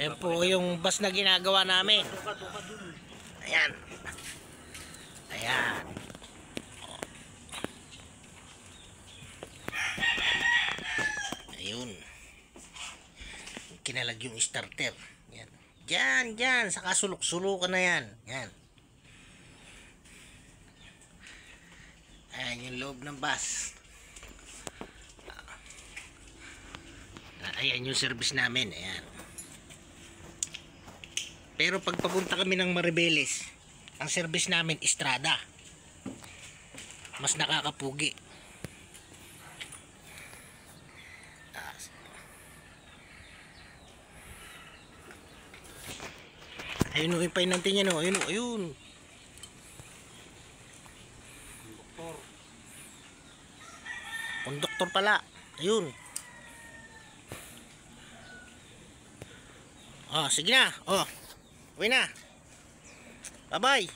Ayan po yung bus na ginagawa namin. Ayan. Ayan. Ayun. Kinalag yung starter. Yan. Diyan. Saka sulok-sulukan na yan. Yan. Ayan yung loob ng bus. Ayan yung service namin. Ayan. Pero pag papunta kami ng Maribeles, ang service namin Estrada. Mas nakakapugi. Ayun o, yung painantin niya no. Ayun. Konduktor pala. Ayun. Oh, sige na. Oh. Uwi na. Bye-bye.